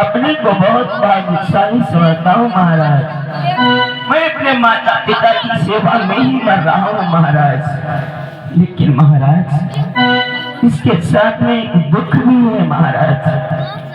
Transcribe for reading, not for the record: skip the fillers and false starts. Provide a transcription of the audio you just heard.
अपने को बहुत भाग्यशाली समझता हूँ महाराज। मैं अपने माता पिता की सेवा में ही मर रहा हूँ महाराज। लेकिन महाराज इसके साथ में दुख भी है महाराज।